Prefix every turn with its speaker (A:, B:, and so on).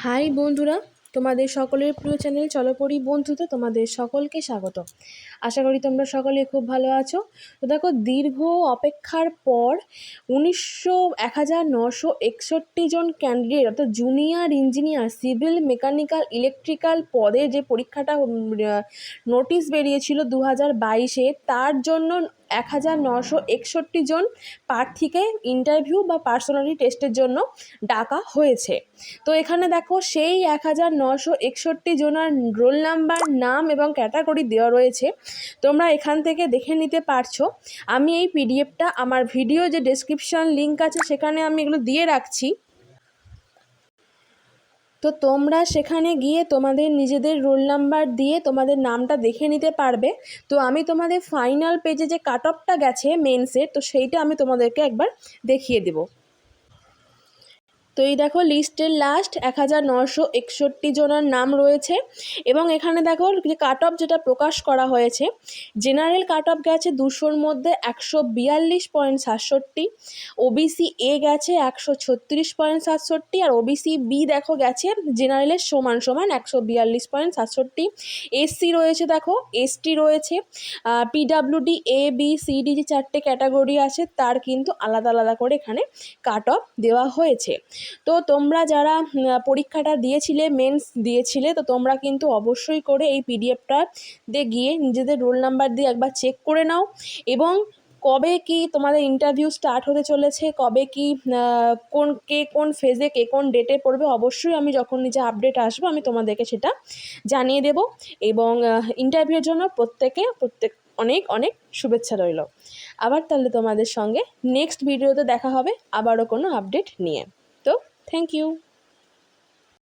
A: High বন্ধুরা, তোমাদের সকলের প্রিয় চ্যানেল চলপরি বন্ধুতে তোমাদের সকলকে স্বাগত। আশা করি তোমরা সকলে খুব ভালো আছো। তো দেখো, দীর্ঘ অপেক্ষার পর 1961 জন ক্যান্ডিডেট অর্থাৎ junior engineer civil mechanical electrical পদে যে পরীক্ষাটা নোটিশ বেরিয়েছিল 2022-এ, তার জন্য 1961 জন প্রার্থীকে ইন্টারভিউ বা পার্সোনালিটি টেস্টের জন্য ডাকা হয়েছে। তো এখানে দেখো, সেই 1961 জনের রোল নাম্বার, নাম এবং ক্যাটাগরি দেওয়া রয়েছে। তোমরা এখান থেকে দেখে নিতে পারছো। আমি এই পিডিএফটা আমার ভিডিও যে ডেসক্রিপশন লিঙ্ক আছে সেখানে আমি এগুলো দিয়ে রাখছি। তো তোমরা সেখানে গিয়ে তোমাদের নিজেদের রোল নাম্বার দিয়ে তোমাদের নামটা দেখে নিতে পারবে। তো আমি তোমাদের ফাইনাল পেজে যে কাট অফটা গেছে মেন্সের, তো সেইটা আমি তোমাদেরকে একবার দেখিয়ে দেবো। তো এই দেখো, লিস্টের লাস্ট 1961 জনের নাম রয়েছে এবং এখানে দেখো যে কাট অফ যেটা প্রকাশ করা হয়েছে, জেনারেল কাট অফ গেছে 200-র মধ্যে 142.67, ওবিসি এ গেছে 136.67, আর ওবিসি বি দেখো গেছে জেনারেলের সমান 142.67। এসসি রয়েছে, দেখো এসটি রয়েছে, PWD A B C D যে 4টে ক্যাটাগরি আছে তার কিন্তু আলাদা আলাদা করে এখানে কাট অফ দেওয়া হয়েছে। তো তোমরা যারা পরীক্ষাটা দিয়েছিলে, মেন্স দিয়েছিলে, তো তোমরা কিন্তু অবশ্যই করে এই পিডিএফটা দিয়ে গিয়ে নিজেদের রোল নাম্বার দিয়ে একবার চেক করে নাও এবং কবে কি তোমাদের ইন্টারভিউ স্টার্ট হতে চলেছে, কবে কি কোন ফেজে কে কোন ডেটে পড়বে, অবশ্যই আমি যখন নিজে আপডেট আসবো আমি তোমাদেরকে সেটা জানিয়ে দেব। এবং ইন্টারভিউর জন্য প্রত্যেক অনেক অনেক শুভেচ্ছা রইল। আবার তাহলে তোমাদের সঙ্গে নেক্সট ভিডিওতে দেখা হবে আবারও কোনো আপডেট নিয়ে। তো থ্যাংক ইউ।